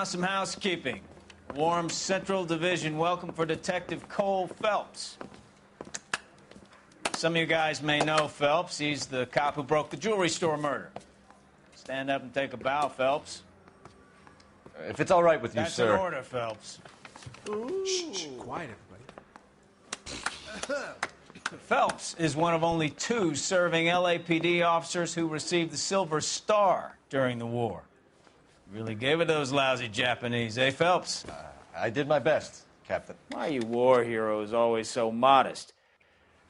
Now some housekeeping. Warm Central Division welcome for Detective Cole Phelps. Some of you guys may know Phelps. He's the cop who broke the jewelry store murder. Stand up and take a bow, Phelps. If it's all right with you, sir. That's an order, Phelps. Shh, quiet, everybody. Phelps is one of only 2 serving LAPD officers who received the Silver Star during the war. Really gave it those lousy Japanese, eh, Phelps? I did my best, Captain. Why are you war heroes always so modest?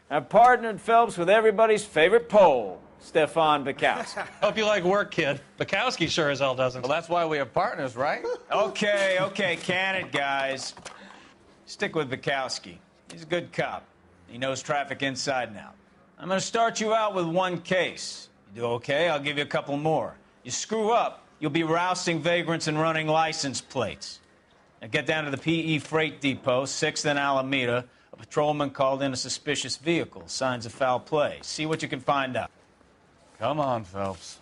I've partnered Phelps with everybody's favorite Pole, Stefan Bukowski. Hope you like work, kid. Bukowski sure as hell doesn't. Well, that's why we have partners, right? Okay, can it, guys? Stick with Bukowski. He's a good cop. He knows traffic inside and out. I'm going to start you out with 1 case. You do okay, I'll give you a couple more. You screw up, you'll be rousting vagrants and running license plates. Now get down to the PE Freight Depot, 6th and Alameda. A patrolman called in a suspicious vehicle. Signs of foul play. See what you can find out. Come on, Phelps.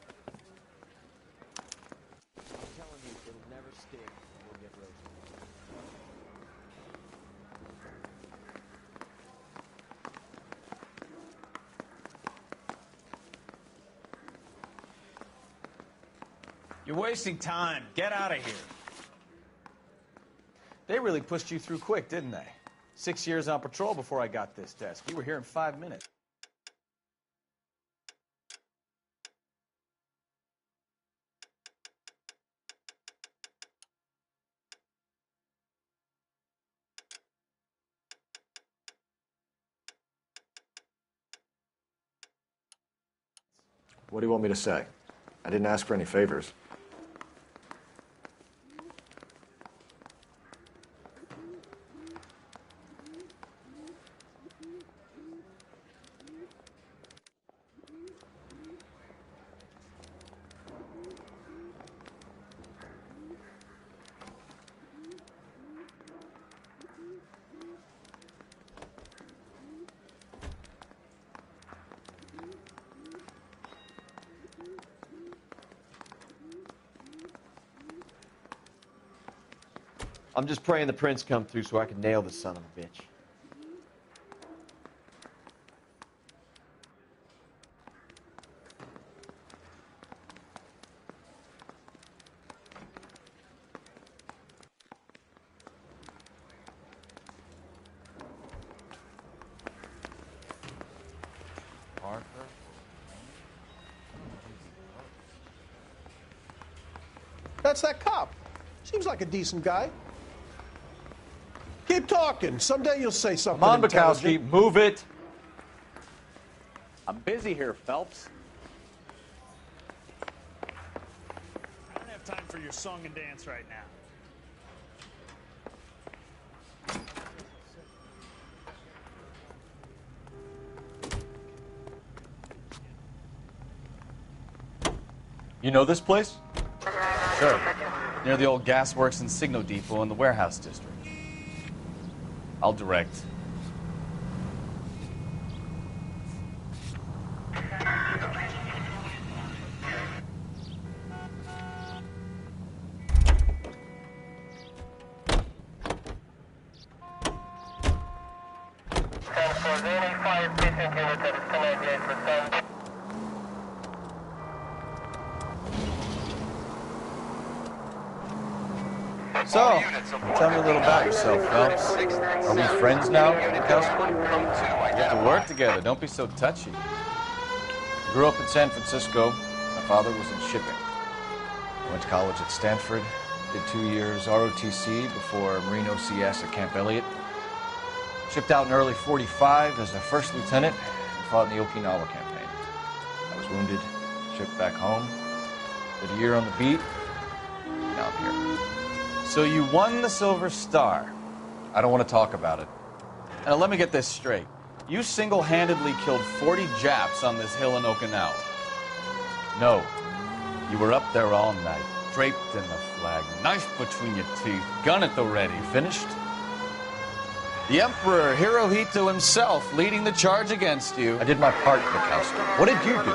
You're wasting time. Get out of here. They really pushed you through quick, didn't they? 6 years on patrol before I got this desk. You were here in 5 minutes. What do you want me to say? I didn't ask for any favors. I'm just praying the prints come through so I can nail this son of a bitch. Parker? That's that cop. Seems like a decent guy. Keep talking. Someday you'll say something Come on, Bukowski, intelligent. move it. I'm busy here, Phelps. I don't have time for your song and dance right now. You know this place? Sure. Near the old gasworks and Signo Depot in the warehouse district. I'll direct. So, tell me a little about yourself, Phelps. Are we friends now, Bukowski? We have to work together. Don't be so touchy. I grew up in San Francisco. My father was in shipping. I went to college at Stanford. Did 2 years ROTC before Marine OCS at Camp Elliott. Shipped out in early '45 as a first lieutenant and fought in the Okinawa campaign. I was wounded, shipped back home. Did a year on the beat. Now I'm here. So you won the Silver Star. I don't want to talk about it. Now let me get this straight. You single-handedly killed 40 Japs on this hill in Okinawa. No, you were up there all night, draped in the flag, knife between your teeth, gun at the ready. Finished? The Emperor Hirohito himself leading the charge against you. I did my part, Bukowski. What did you do?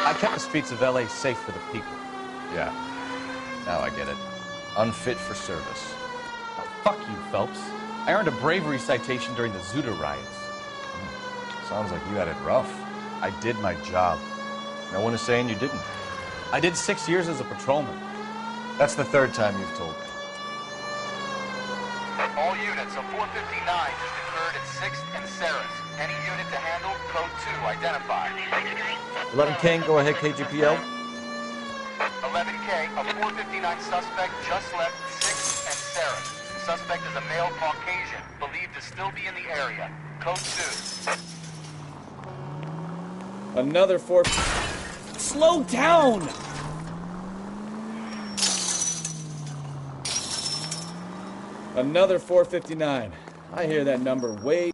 I kept the streets of L.A. safe for the people. Yeah, now I get it. Unfit for service. Oh, fuck you, Phelps. I earned a bravery citation during the Zuda riots. Sounds like you had it rough. I did my job. No one is saying you didn't. I did 6 years as a patrolman. That's the third time you've told me. All units of 459 just occurred at 6th and Saris. Any unit to handle, code 2 identified. 11 King, go ahead, KGPL. 11K, a 459 suspect just left 6th and Saris. Suspect is a male Caucasian, believed to still be in the area. Code 2. Another 4... Slow down! Another 459. I hear that number way...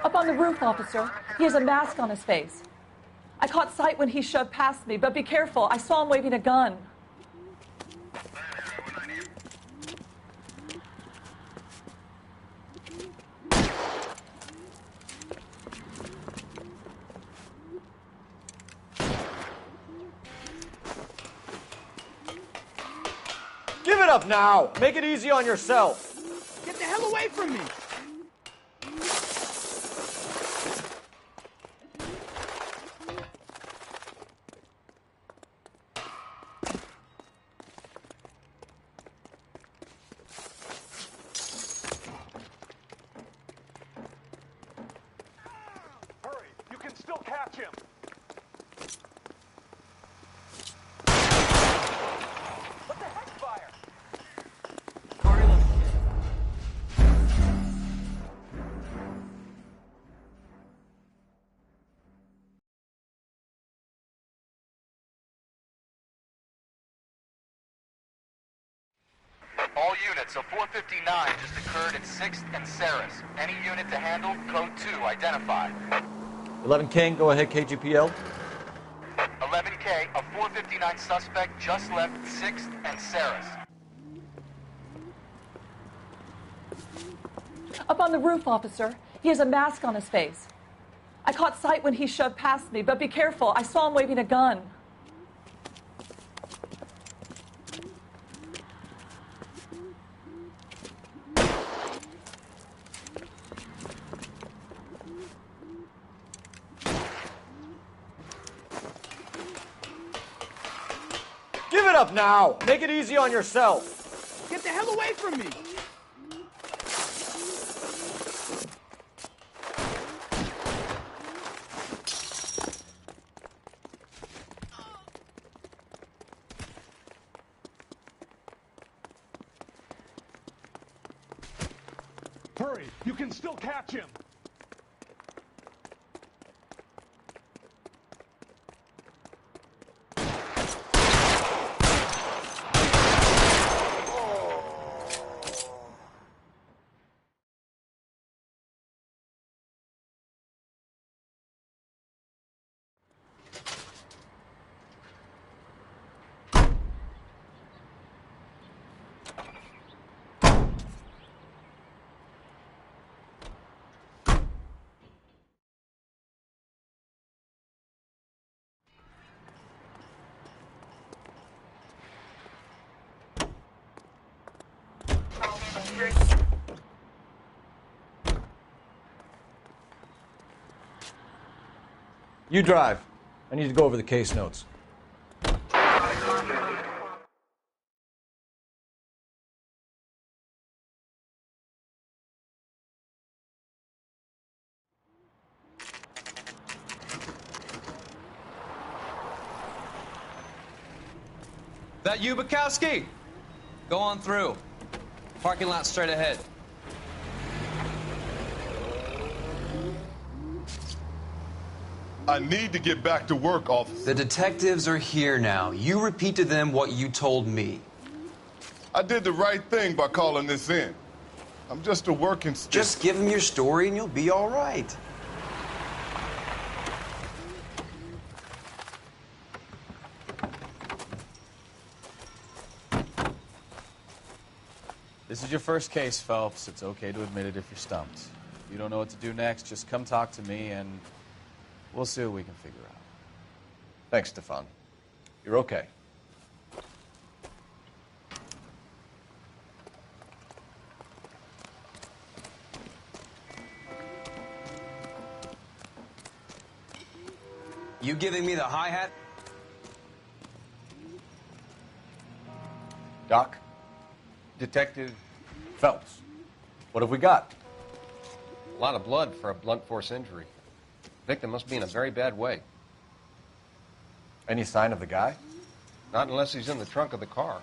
Up on the roof, officer. He has a mask on his face. I caught sight when he shoved past me, but be careful. I saw him waving a gun. Give it up now! Make it easy on yourself! Get the hell away from me! Hurry! You can still catch him! What the heck, fire? All units of 459 just occurred at 6th and Saris. Any unit to handle, code 2 identified. 11 King, go ahead, KGPL. 11K, a 459 suspect just left 6th and Saris. Up on the roof, officer. He has a mask on his face. I caught sight when he shoved past me, but be careful. I saw him waving a gun. Give it up now! Make it easy on yourself! Get the hell away from me! Hurry! You can still catch him! You drive. I need to go over the case notes. That you, Bukowski? Go on through. Parking lot straight ahead. I need to get back to work, officer. The detectives are here now. You repeat to them what you told me. I did the right thing by calling this in. I'm just a working stick. Just give them your story and you'll be all right. This is your first case, Phelps. It's okay to admit it if you're stumped. If you don't know what to do next, just come talk to me and we'll see what we can figure out. Thanks, Stefan. You're okay. You giving me the hi-hat? Doc? Detective, Phelps. What have we got? a lot of blood for a blunt force injury. Victim must be in a very bad way. Any sign of the guy? Not unless he's in the trunk of the car.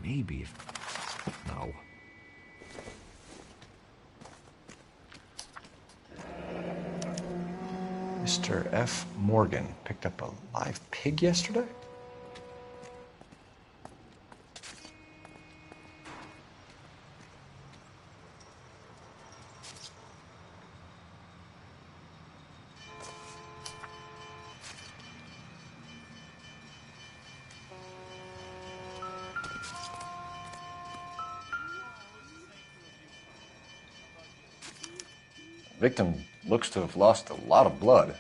Maybe if... No. Mr. F. Morgan picked up a live pig yesterday? Victim looks to have lost a lot of blood.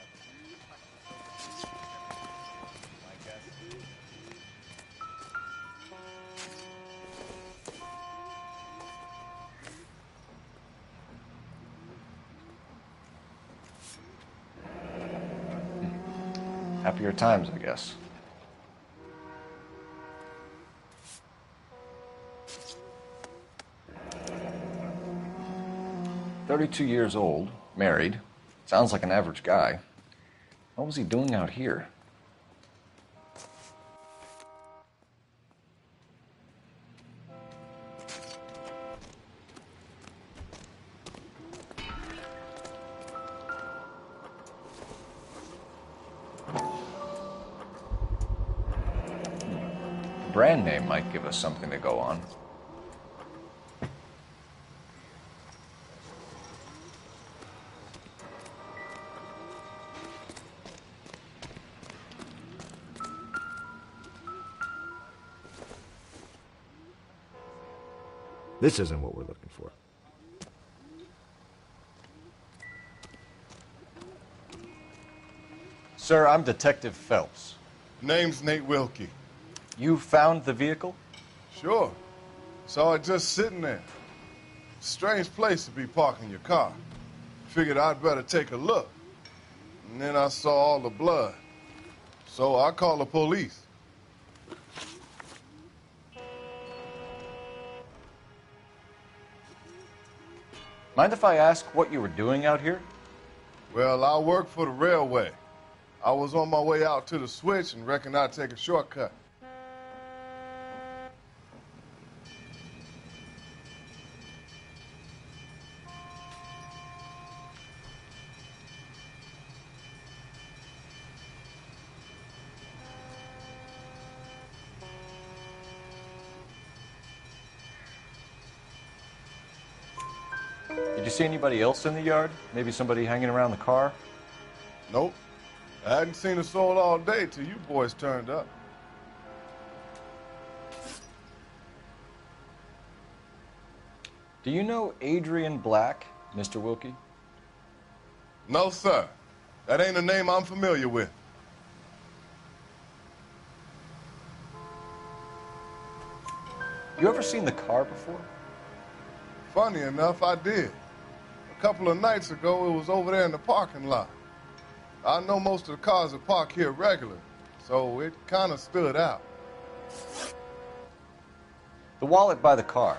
Happier times, I guess. "32 years old, married. Sounds like an average guy. What was he doing out here?" The brand name might give us something to go on. This isn't what we're looking for. Sir, I'm Detective Phelps. Name's Nate Wilkie. You found the vehicle? Sure. Saw it just sitting there. Strange place to be parking your car. Figured I'd better take a look. And then I saw all the blood. So I called the police. Mind if I ask what you were doing out here? Well, I work for the railway. I was on my way out to the switch and reckoned I'd take a shortcut. Did you see anybody else in the yard? Maybe somebody hanging around the car? Nope. I hadn't seen a soul all day till you boys turned up. Do you know Adrian Black, Mr. Wilkie? No, sir. That ain't a name I'm familiar with. You ever seen the car before? Funny enough, I did. A couple of nights ago, it was over there in the parking lot. I know most of the cars are parked here regular, so it kind of stood out. The wallet by the car.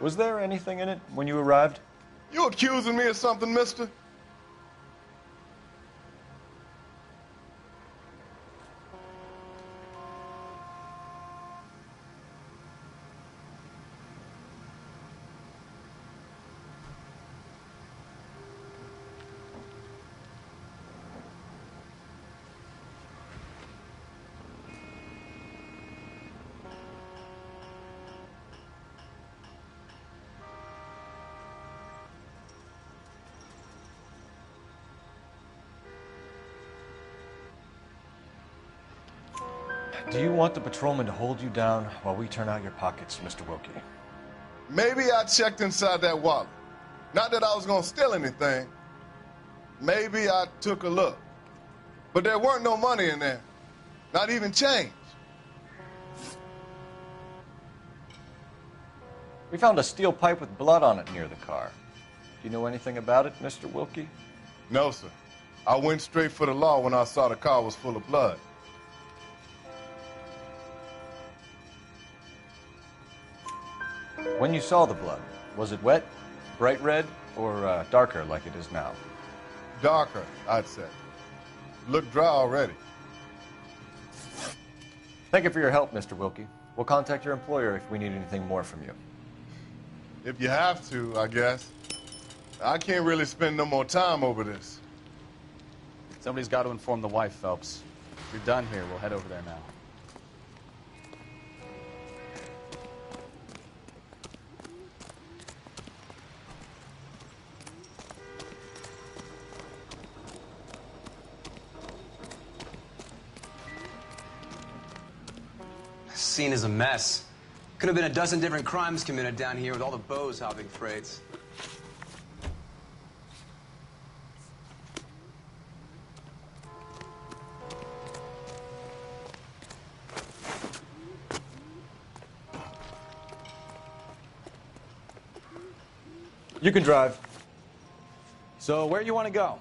Was there anything in it when you arrived? You accusing me of something, mister? Do you want the patrolman to hold you down while we turn out your pockets, Mr. Wilkie? Maybe I checked inside that wallet. Not that I was gonna steal anything. Maybe I took a look. But there weren't no money in there. Not even change. We found a steel pipe with blood on it near the car. Do you know anything about it, Mr. Wilkie? No, sir. I went straight for the law when I saw the car was full of blood. When you saw the blood, was it wet, bright red, or darker like it is now? Darker, I'd say. Looked dry already. Thank you for your help, Mr. Wilkie. We'll contact your employer if we need anything more from you. If you have to, I guess. I can't really spend no more time over this. Somebody's got to inform the wife, Phelps. If you're done here, we'll head over there now. This scene is a mess. Could have been a dozen different crimes committed down here with all the bows hopping freights. You can drive. So, where you want to go?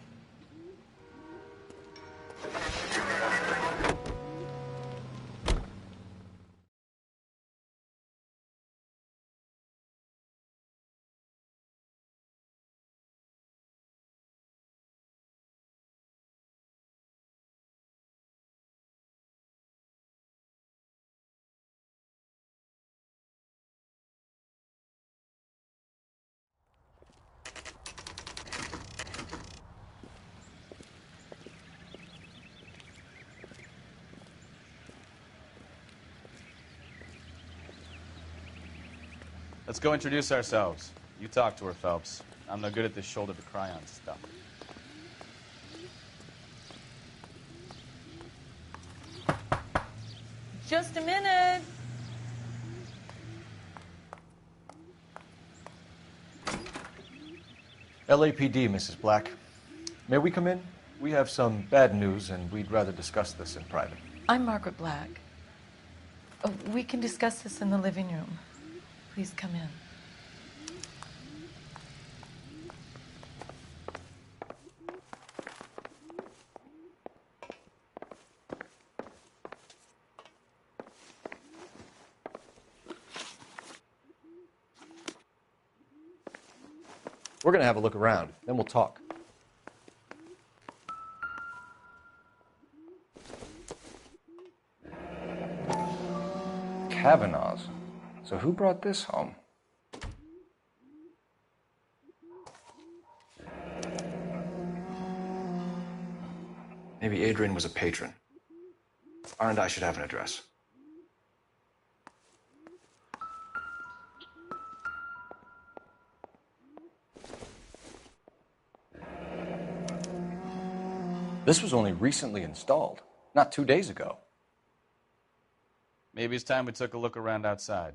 Let's go introduce ourselves. You talk to her, Phelps. I'm no good at this shoulder-to-cry-on stuff. Just a minute. LAPD, Mrs. Black. May we come in? We have some bad news, and we'd rather discuss this in private. I'm Margaret Black. Oh, we can discuss this in the living room. Please come in. We're going to have a look around, then we'll talk. Kavanaugh's. So who brought this home? Maybe Adrian was a patron. R&I should have an address. This was only recently installed, not 2 days ago. Maybe it's time we took a look around outside.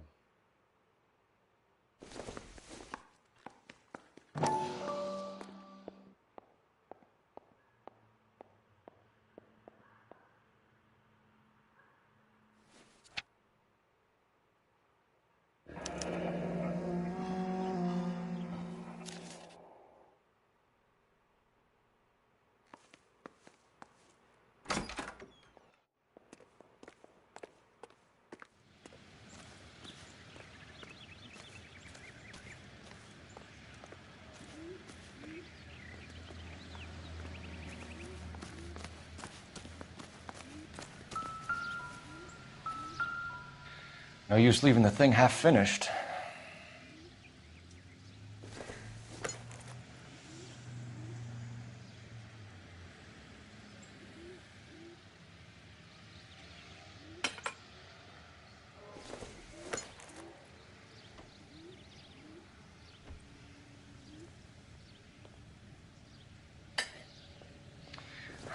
No use leaving the thing half finished.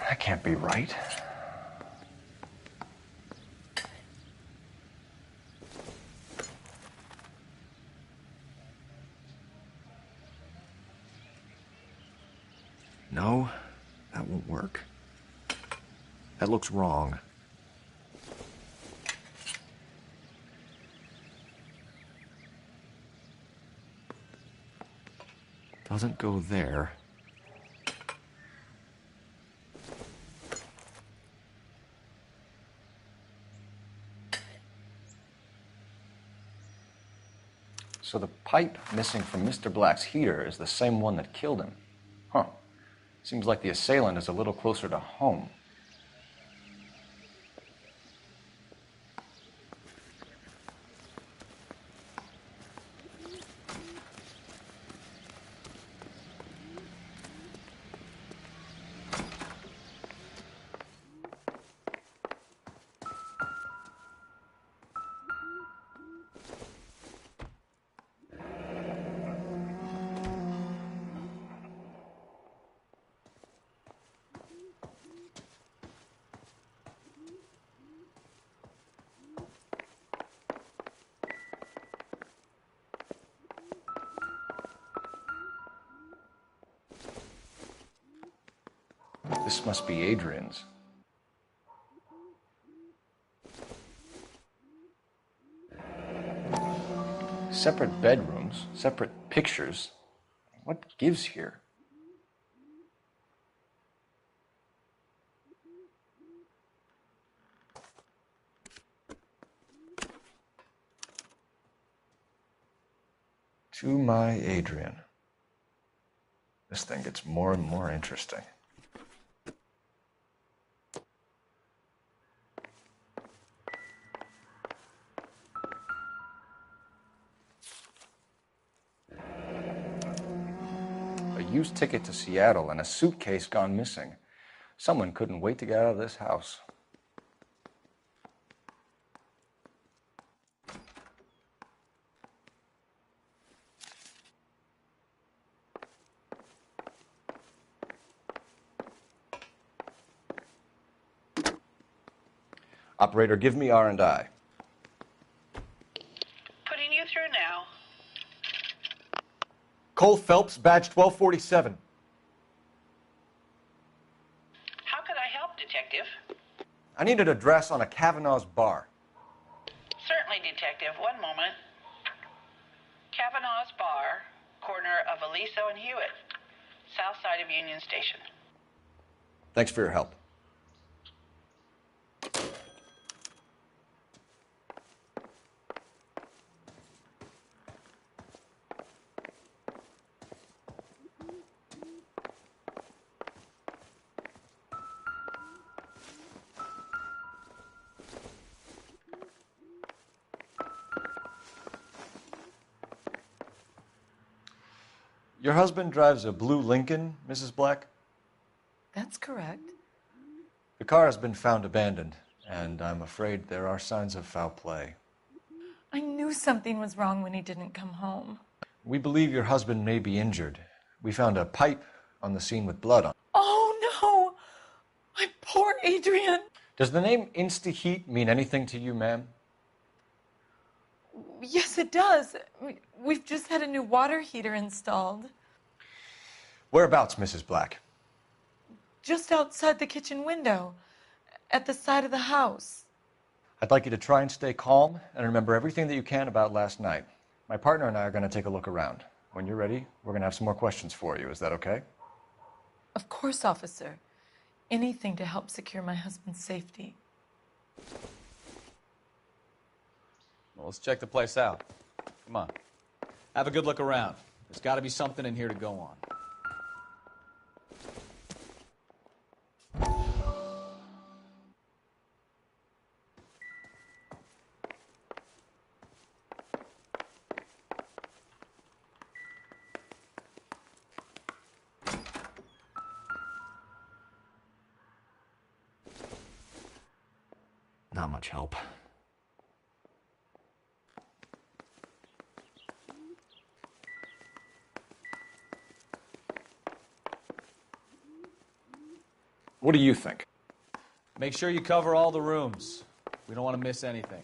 That can't be right. No, that won't work. That looks wrong. Doesn't go there. So the pipe missing from Mr. Black's heater is the same one that killed him. Huh. Seems like the assailant is a little closer to home. This must be Adrian's. Separate bedrooms, separate pictures. What gives here? To my Adrian. This thing gets more and more interesting. A used ticket to Seattle and a suitcase gone missing. Someone couldn't wait to get out of this house. Operator, give me R&I. Putting you through now. Cole Phelps, badge 1247. How could I help, Detective? I need an address on a Kavanaugh's bar. Certainly, Detective. One moment. Kavanaugh's Bar, corner of Aliso and Hewitt, south side of Union Station. Thanks for your help. Your husband drives a blue Lincoln, Mrs. Black? That's correct. The car has been found abandoned, and I'm afraid there are signs of foul play. I knew something was wrong when he didn't come home. We believe your husband may be injured. We found a pipe on the scene with blood on it. Oh, no! My poor Adrian! Does the name Insta-Heat mean anything to you, ma'am? Yes, it does. We've just had a new water heater installed. Whereabouts, Mrs. Black? Just outside the kitchen window, at the side of the house. I'd like you to try and stay calm and remember everything that you can about last night. My partner and I are going to take a look around. When you're ready, we're going to have some more questions for you. Is that okay? Of course, officer. Anything to help secure my husband's safety. Well, let's check the place out. Come on. Have a good look around. There's got to be something in here to go on. Not much help. What do you think? Make sure you cover all the rooms. We don't want to miss anything.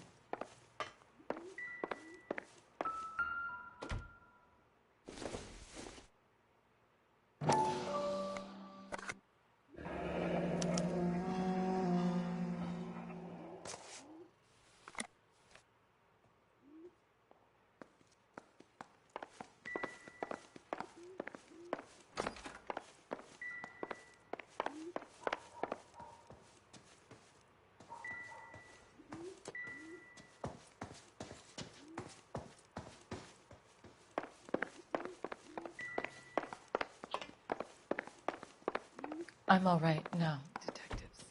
I'm all right now, detectives.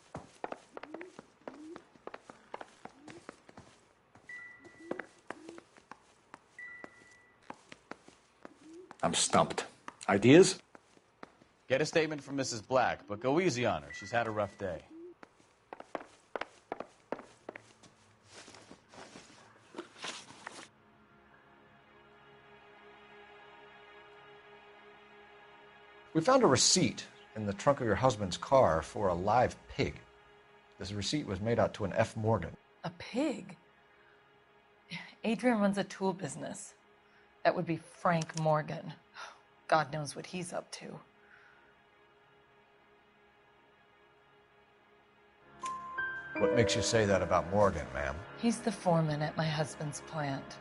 I'm stumped. Ideas? Get a statement from Mrs. Black, but go easy on her. She's had a rough day. We found a receipt in the trunk of your husband's car for a live pig. This receipt was made out to an F. Morgan. A pig? Adrian runs a tool business. That would be Frank Morgan. God knows what he's up to. What makes you say that about Morgan, ma'am? He's the foreman at my husband's plant.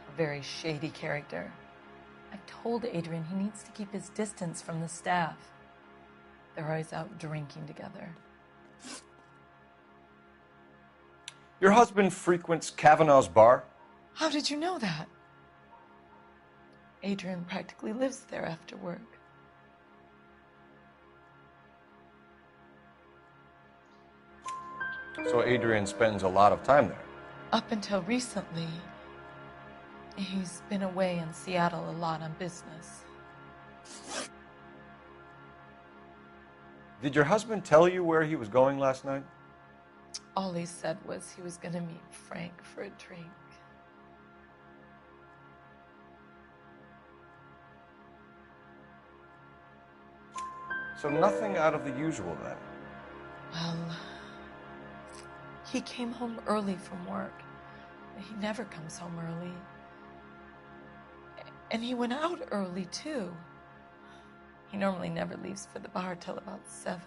A very shady character. I've told Adrian he needs to keep his distance from the staff. They're always out drinking together. Your husband frequents Kavanaugh's bar? How did you know that? Adrian practically lives there after work. So Adrian spends a lot of time there? Up until recently, he's been away in Seattle a lot on business. Did your husband tell you where he was going last night? All he said was he was going to meet Frank for a drink. So nothing out of the usual then? Well, he came home early from work. He never comes home early. And he went out early, too. He normally never leaves for the bar till about 7.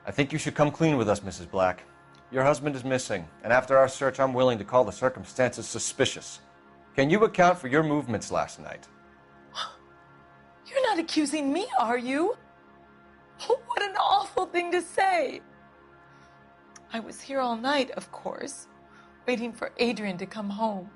I think you should come clean with us, Mrs. Black. Your husband is missing, and after our search, I'm willing to call the circumstances suspicious. Can you account for your movements last night? You're not accusing me, are you? What an awful thing to say. I was here all night, of course, waiting for Adrian to come home.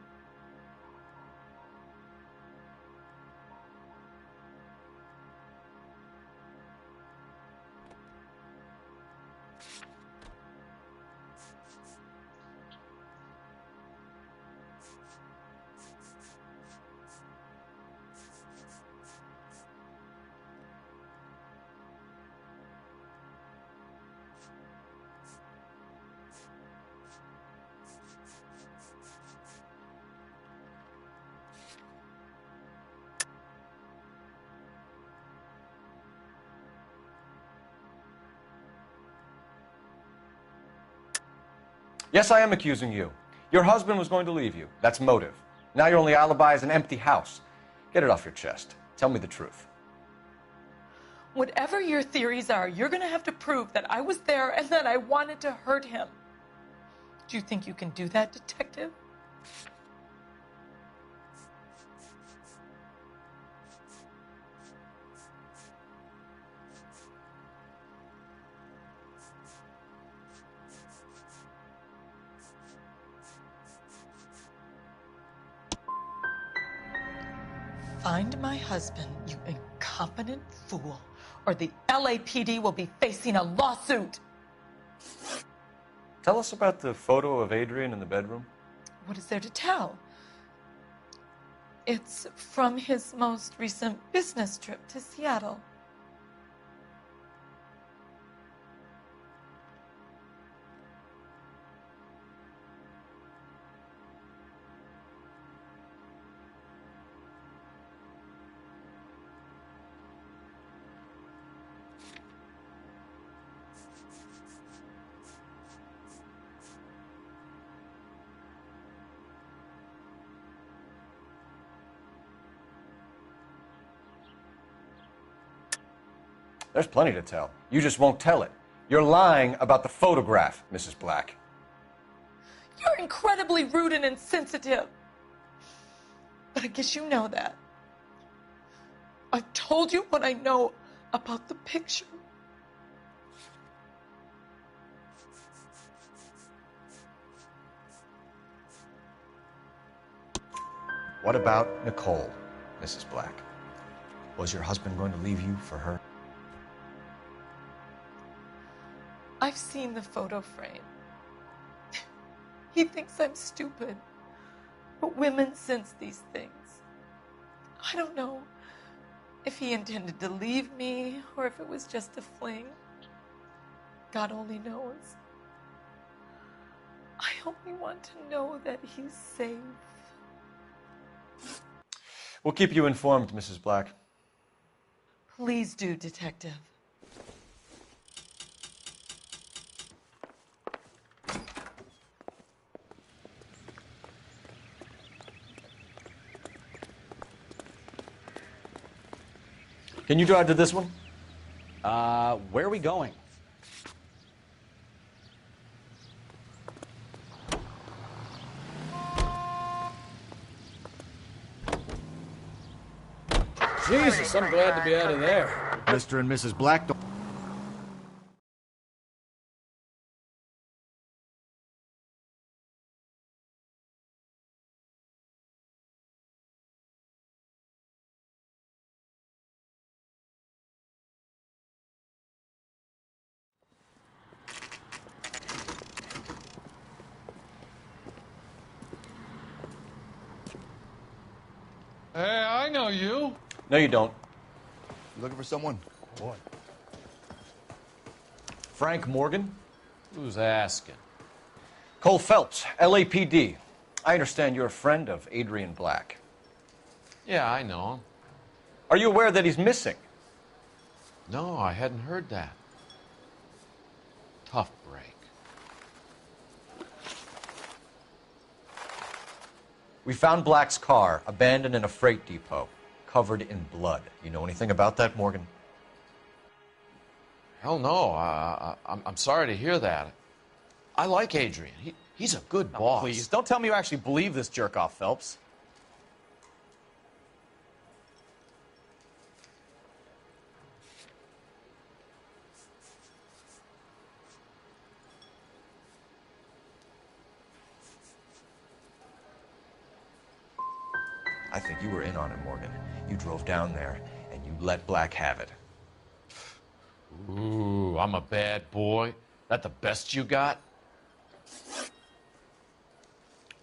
Yes, I am accusing you. Your husband was going to leave you. That's motive. Now your only alibi is an empty house. Get it off your chest. Tell me the truth. Whatever your theories are, you're going to have to prove that I was there and that I wanted to hurt him. Do you think you can do that, detective? Find my husband, you incompetent fool, or the LAPD will be facing a lawsuit. Tell us about the photo of Adrian in the bedroom. What is there to tell? It's from his most recent business trip to Seattle. There's plenty to tell. You just won't tell it. You're lying about the photograph, Mrs. Black. You're incredibly rude and insensitive. But I guess you know that. I've told you what I know about the picture. What about Nicole, Mrs. Black? Was your husband going to leave you for her? I've seen the photo frame. He thinks I'm stupid. But women sense these things. I don't know if he intended to leave me or if it was just a fling. God only knows. I only want to know that he's safe. We'll keep you informed, Mrs. Black. Please do, Detective. Can you drive to this one? Where are we going? Jesus, I'm glad to be out of there. Mr. and Mrs. Black don't... Hey, I know you. No, you don't. You looking for someone? Boy. Frank Morgan? Who's asking? Cole Phelps, LAPD. I understand you're a friend of Adrian Black. Yeah, I know him. Are you aware that he's missing? No, I hadn't heard that. Tough break. We found Black's car abandoned in a freight depot, covered in blood. You know anything about that, Morgan? Hell no. I'm sorry to hear that. I like Adrian. He's a good boss. Please, don't tell me you actually believe this jerk-off, Phelps. I think you were in on it, Morgan. You drove down there, and you let Black have it. Ooh, I'm a bad boy. That the best you got?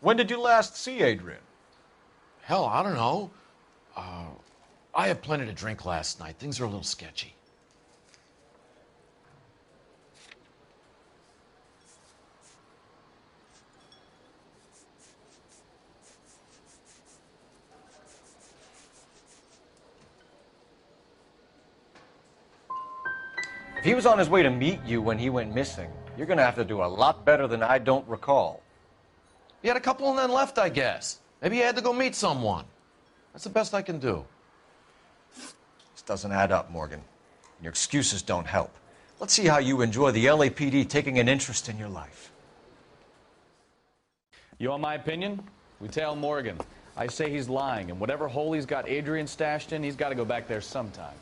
When did you last see Adrian? Hell, I don't know. I had plenty to drink last night. Things are a little sketchy. If he was on his way to meet you when he went missing, you're going to have to do a lot better than I don't recall. He had a couple and then left, I guess. Maybe he had to go meet someone. That's the best I can do. This doesn't add up, Morgan. Your excuses don't help. Let's see how you enjoy the LAPD taking an interest in your life. You want my opinion? We tail Morgan. I say he's lying, and whatever hole he's got Adrian stashed in, he's got to go back there sometime.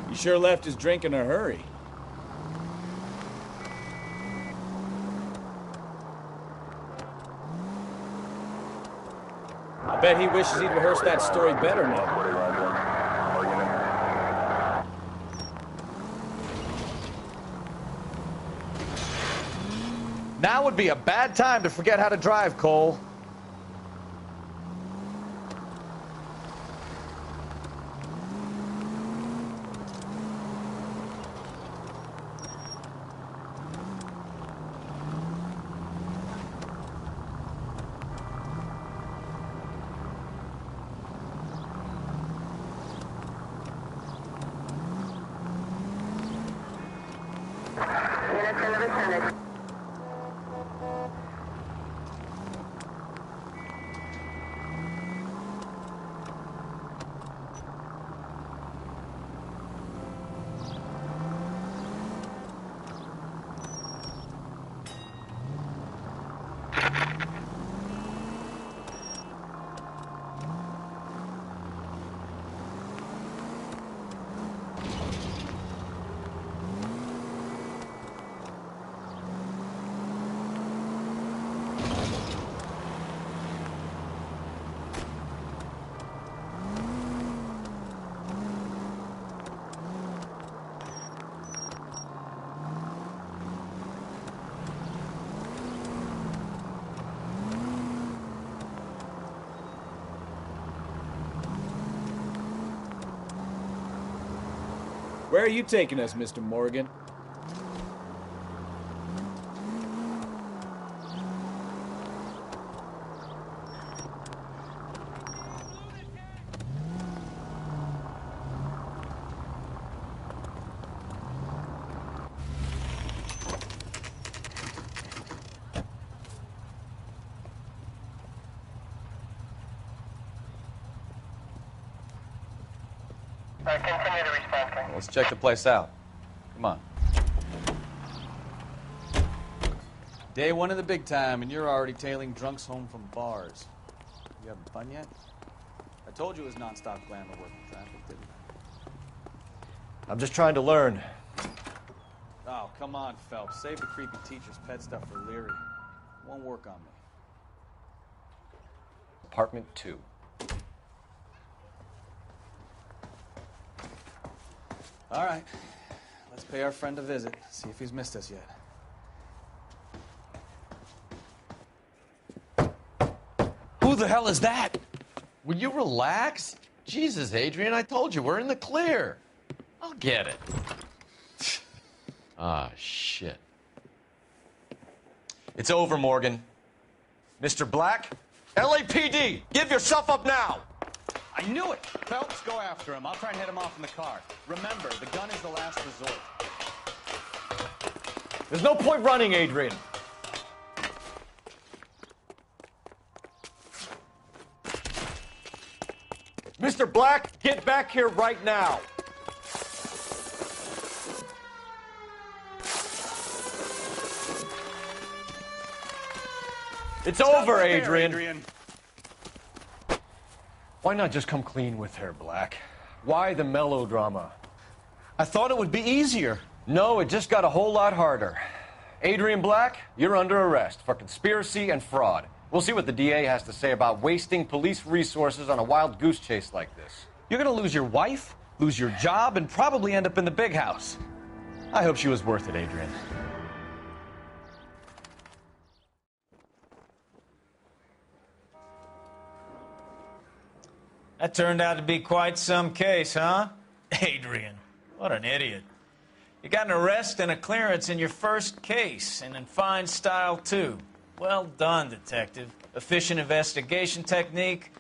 He sure left his drink in a hurry. I bet he wishes he'd rehearsed that story better now. Now would be a bad time to forget how to drive, Cole. Where are you taking us, Mr. Morgan? Continue to respond. Let's check the place out. Come on. Day one of the big time, and you're already tailing drunks home from bars. You having fun yet? I told you it was non-stop glamour working traffic, didn't I? I'm just trying to learn. Oh, come on, Phelps. Save the creepy teacher's pet stuff for Leary. It won't work on me. Apartment 2. All right. Let's pay our friend a visit. See if he's missed us yet. Who the hell is that? Will you relax? Jesus, Adrian, I told you, we're in the clear. I'll get it. Ah, shit. It's over, Morgan. Mr. Black, LAPD, give yourself up now! I knew it! Phelps, go after him. I'll try and head him off in the car. Remember, the gun is the last resort. There's no point running, Adrian. Mr. Black, get back here right now. It's over, Adrian. Why not just come clean with her, Black? Why the melodrama? I thought it would be easier. No, it just got a whole lot harder. Adrian Black, you're under arrest for conspiracy and fraud. We'll see what the DA has to say about wasting police resources on a wild goose chase like this. You're gonna lose your wife, lose your job, and probably end up in the big house. I hope she was worth it, Adrian. That turned out to be quite some case, huh? Adrian, what an idiot. You got an arrest and a clearance in your first case, and in fine style, too. Well done, detective. Efficient investigation technique,